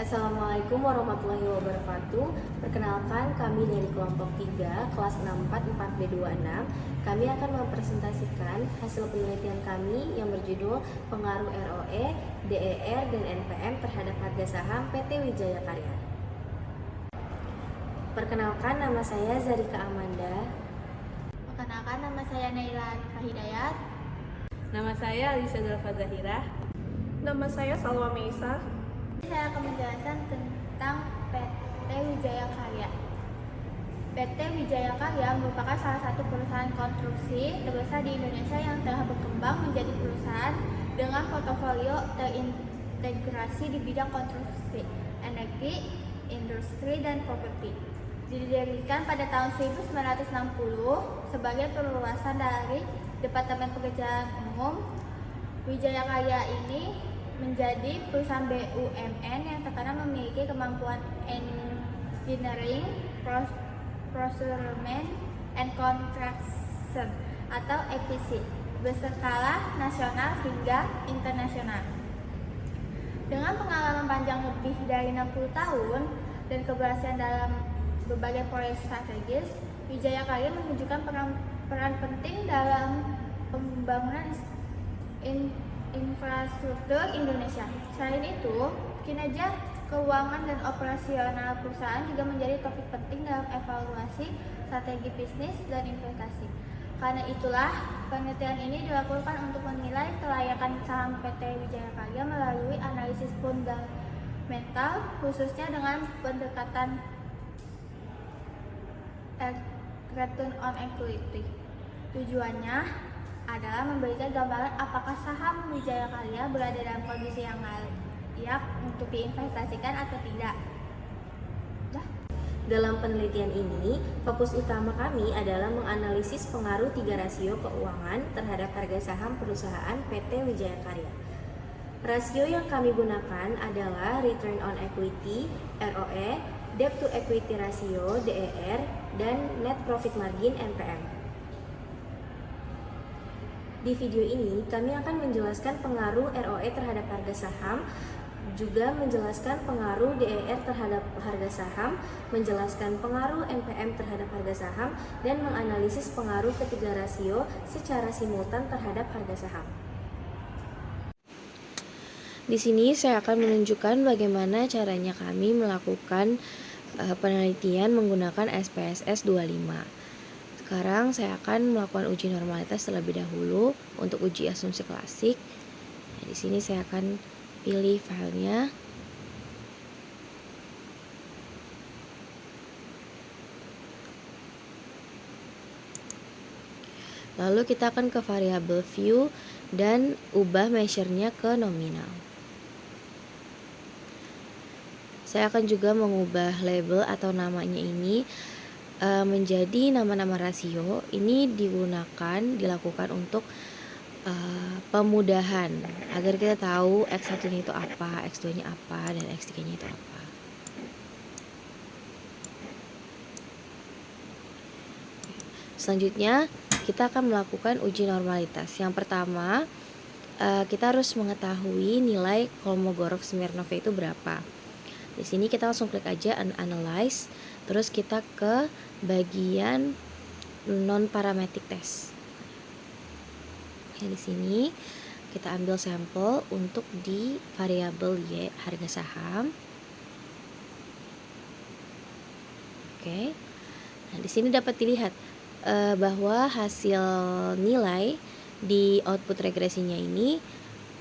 Assalamualaikum warahmatullahi wabarakatuh. Perkenalkan, kami dari kelompok 3 kelas 644B26. Kami akan mempresentasikan hasil penelitian kami yang berjudul pengaruh ROE, DER, dan NPM terhadap harga saham PT Wijaya Karya. Perkenalkan, nama saya Zarika Amanda. Perkenalkan, nama saya Naila Arifah Hidayat. Nama saya Alisa Delva Zahira. Nama saya Salwa Meisa. Saya akan menjelaskan tentang PT Wijaya Karya. PT Wijaya Karya merupakan salah satu perusahaan konstruksi terbesar di Indonesia yang telah berkembang menjadi perusahaan dengan portofolio terintegrasi di bidang konstruksi, energi, industri, dan properti. Didirikan pada tahun 1960 sebagai perluasan dari Departemen Pekerjaan Umum. Wijaya Karya ini menjadi perusahaan BUMN yang terkenal memiliki kemampuan engineering, procurement, and construction atau EPC berskala nasional hingga internasional. Dengan pengalaman panjang lebih dari 60 tahun dan keberhasilan dalam berbagai proyek strategis, Wijaya Karya menunjukkan peran penting dalam pembangunan infrastruktur Indonesia. Selain itu, kinerja keuangan dan operasional perusahaan juga menjadi topik penting dalam evaluasi strategi bisnis dan investasi. Karena itulah, penelitian ini dilakukan untuk menilai kelayakan saham PT Wijaya Karya melalui analisis fundamental, khususnya dengan pendekatan return on equity. Tujuannya adalah memberikan gambaran apakah saham Wijaya Karya berada dalam kondisi yang layak untuk diinvestasikan atau tidak. Dalam penelitian ini, fokus utama kami adalah menganalisis pengaruh 3 rasio keuangan terhadap harga saham perusahaan PT Wijaya Karya. Rasio yang kami gunakan adalah Return on Equity, ROE, Debt to Equity Ratio, DER, dan Net Profit Margin, NPM. Di video ini, kami akan menjelaskan pengaruh ROE terhadap harga saham, juga menjelaskan pengaruh DER terhadap harga saham, menjelaskan pengaruh NPM terhadap harga saham, dan menganalisis pengaruh ketiga rasio secara simultan terhadap harga saham. Di sini saya akan menunjukkan bagaimana caranya kami melakukan penelitian menggunakan SPSS 25. Sekarang saya akan melakukan uji normalitas terlebih dahulu untuk uji asumsi klasik. Nah, di sini saya akan pilih filenya. Lalu kita akan ke variabel view dan ubah measure-nya ke nominal. Saya akan juga mengubah label atau namanya ini menjadi nama-nama rasio. Ini dilakukan untuk pemudahan agar kita tahu X1-nya itu apa, X2-nya apa, dan X3-nya itu apa. Selanjutnya, kita akan melakukan uji normalitas. Yang pertama, kita harus mengetahui nilai Kolmogorov-Smirnov itu berapa. Di sini kita langsung klik aja analyze, terus kita ke bagian non parametric test. Oke, di sini kita ambil sampel untuk di variabel Y harga saham. Oke. Nah, di sini dapat dilihat bahwa hasil nilai di output regresinya ini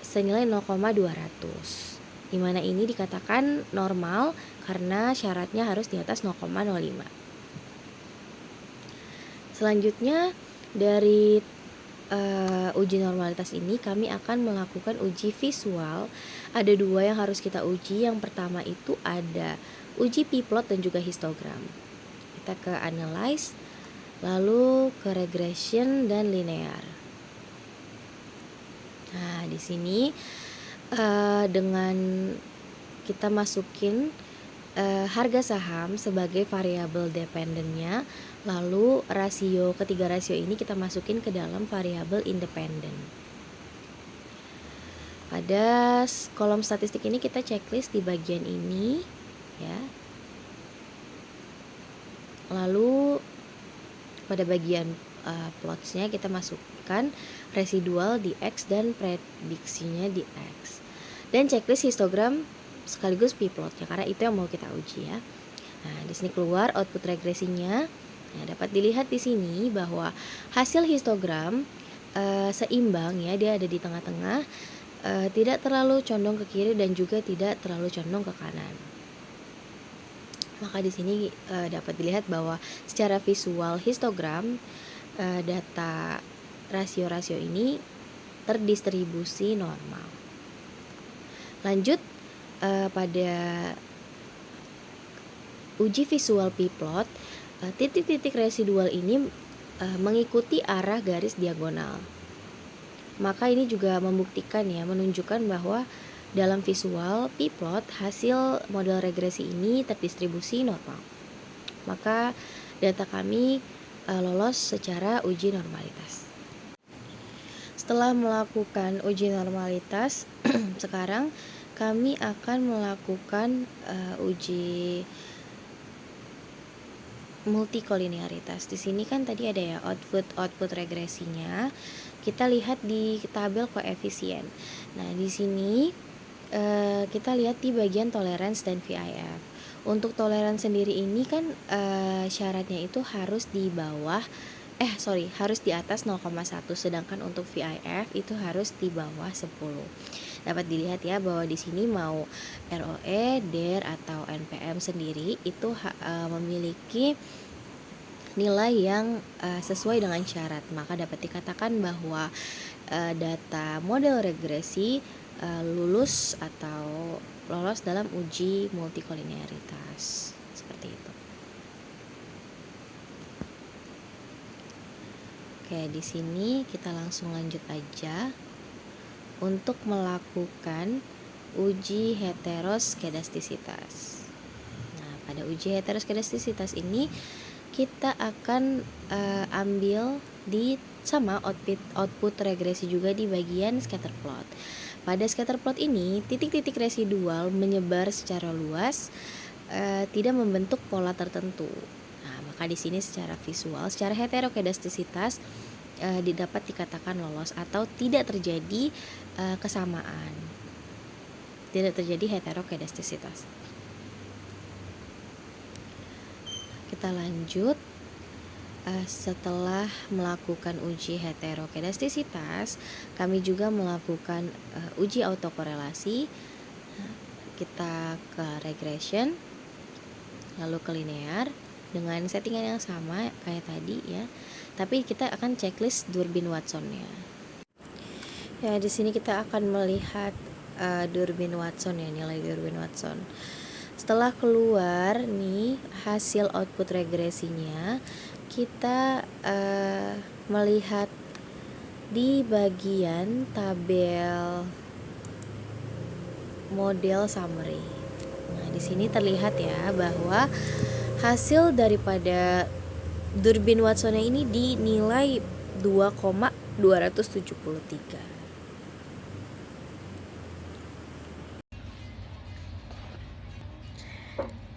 senilai 0,200. Di mana ini dikatakan normal karena syaratnya harus di atas 0,05. Selanjutnya dari uji normalitas ini kami akan melakukan uji visual. Ada 2 yang harus kita uji. Yang pertama itu ada uji p-plot dan juga histogram. Kita ke analyze, lalu ke regression dan linear. Nah, di sini dengan kita masukin harga saham sebagai variabel dependennya, lalu ketiga rasio ini kita masukin ke dalam variabel independen. Pada kolom statistik ini kita checklist di bagian ini ya. Lalu pada bagian plotsnya kita masukkan residual di X dan prediksinya di X. Dan checklist histogram sekaligus p-plotnya karena itu yang mau kita uji ya. Nah, di sini keluar output regresinya. Nah, dapat dilihat di sini bahwa hasil histogram seimbang ya, dia ada di tengah-tengah, tidak terlalu condong ke kiri dan juga tidak terlalu condong ke kanan. Maka di sini dapat dilihat bahwa secara visual histogram data rasio-rasio ini terdistribusi normal. Lanjut pada uji visual p-plot, titik-titik residual ini mengikuti arah garis diagonal. Maka ini juga membuktikan ya, menunjukkan bahwa dalam visual p-plot hasil model regresi ini terdistribusi normal. Maka data kami lolos secara uji normalitas. Setelah melakukan uji normalitas, sekarang kami akan melakukan uji multikolinearitas. Di sini kan tadi ada ya output regresinya. Kita lihat di tabel koefisien. Nah, di sini kita lihat di bagian tolerance dan VIF. Untuk tolerance sendiri ini kan syaratnya itu harus di bawah harus di atas 0,1, sedangkan untuk VIF itu harus di bawah 10. Dapat dilihat ya bahwa di sini mau ROE, DER atau NPM sendiri itu memiliki nilai yang sesuai dengan syarat. Maka dapat dikatakan bahwa data model regresi lulus atau lolos dalam uji multikolinearitas. Seperti itu. Oke, di sini kita langsung lanjut aja untuk melakukan uji heteroskedastisitas. Nah, pada uji heteroskedastisitas ini kita akan ambil di sama output regresi juga di bagian scatter plot. Pada scatter plot ini, titik-titik residual menyebar secara luas, tidak membentuk pola tertentu. Nah, maka di sini secara visual, secara heterokedastisitas dapat dikatakan lolos atau tidak terjadi kesamaan. Tidak terjadi heterokedastisitas. Kita lanjut. Setelah melakukan uji heterokedastisitas, kami juga melakukan uji autokorelasi. Kita ke regression, lalu ke linear dengan settingan yang sama kayak tadi ya. Tapi kita akan checklist Durbin Watson-nya. Ya, di sini kita akan melihat Durbin Watson ya, nilai Durbin Watson. Setelah keluar nih hasil output regresinya, kita melihat di bagian tabel model summary. Nah, di sini terlihat ya bahwa hasil daripada Durbin Watson ini dinilai 2,273.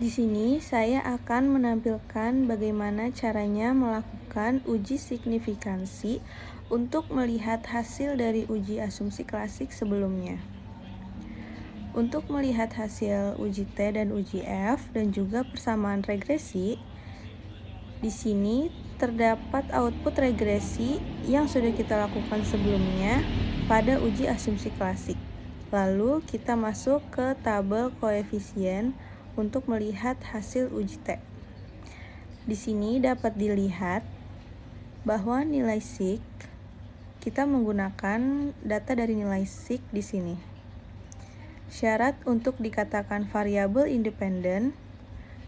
Di sini saya akan menampilkan bagaimana caranya melakukan uji signifikansi untuk melihat hasil dari uji asumsi klasik sebelumnya. Untuk melihat hasil uji T dan uji F dan juga persamaan regresi, di sini terdapat output regresi yang sudah kita lakukan sebelumnya pada uji asumsi klasik. Lalu kita masuk ke tabel koefisien untuk melihat hasil uji T. Di sini dapat dilihat bahwa nilai sig kita menggunakan data dari nilai sig di sini. Syarat untuk dikatakan variabel independen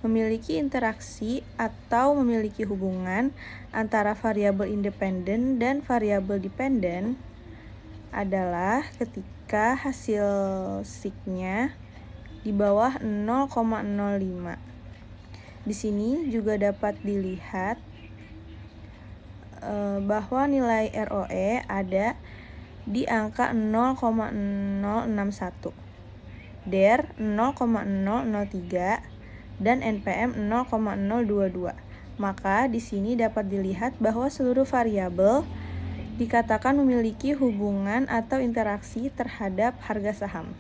memiliki interaksi atau memiliki hubungan antara variabel independen dan variabel dependen adalah ketika hasil sig-nya di bawah 0,05. Di sini juga dapat dilihat bahwa nilai ROE ada di angka 0,061, DER 0,003, dan NPM 0,022. Maka di sini dapat dilihat bahwa seluruh variabel dikatakan memiliki hubungan atau interaksi terhadap harga saham.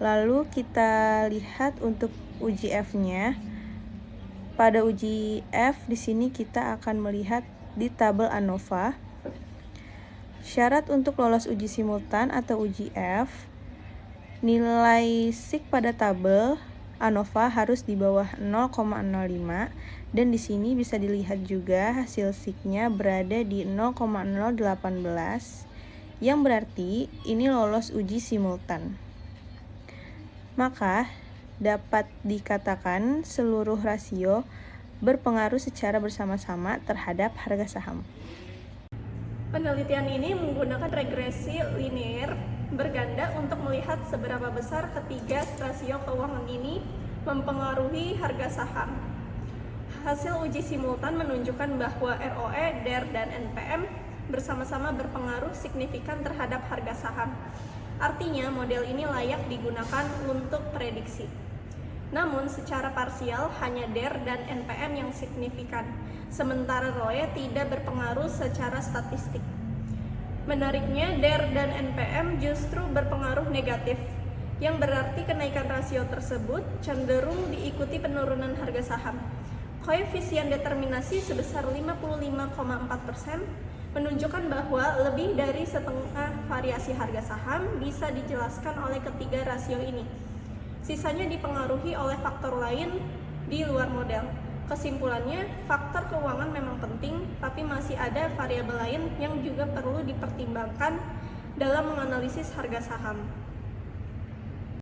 Lalu kita lihat untuk uji F-nya. Pada uji F di sini kita akan melihat di tabel ANOVA. Syarat untuk lolos uji simultan atau uji F, nilai SIK pada tabel ANOVA harus di bawah 0,05, dan di sini bisa dilihat juga hasil SIK-nya berada di 0,018, yang berarti ini lolos uji simultan. Maka dapat dikatakan seluruh rasio berpengaruh secara bersama-sama terhadap harga saham. Penelitian ini menggunakan regresi linear berganda untuk melihat seberapa besar ketiga rasio keuangan ini mempengaruhi harga saham. Hasil uji simultan menunjukkan bahwa ROE, DER, dan NPM bersama-sama berpengaruh signifikan terhadap harga saham. Artinya, model ini layak digunakan untuk prediksi. Namun, secara parsial hanya DER dan NPM yang signifikan, sementara ROE tidak berpengaruh secara statistik. Menariknya, DER dan NPM justru berpengaruh negatif, yang berarti kenaikan rasio tersebut cenderung diikuti penurunan harga saham. Koefisien determinasi sebesar 55,4% menunjukkan bahwa lebih dari setengah variasi harga saham bisa dijelaskan oleh ketiga rasio ini. Sisanya dipengaruhi oleh faktor lain di luar model. Kesimpulannya, faktor keuangan memang penting, tapi masih ada variabel lain yang juga perlu dipertimbangkan dalam menganalisis harga saham.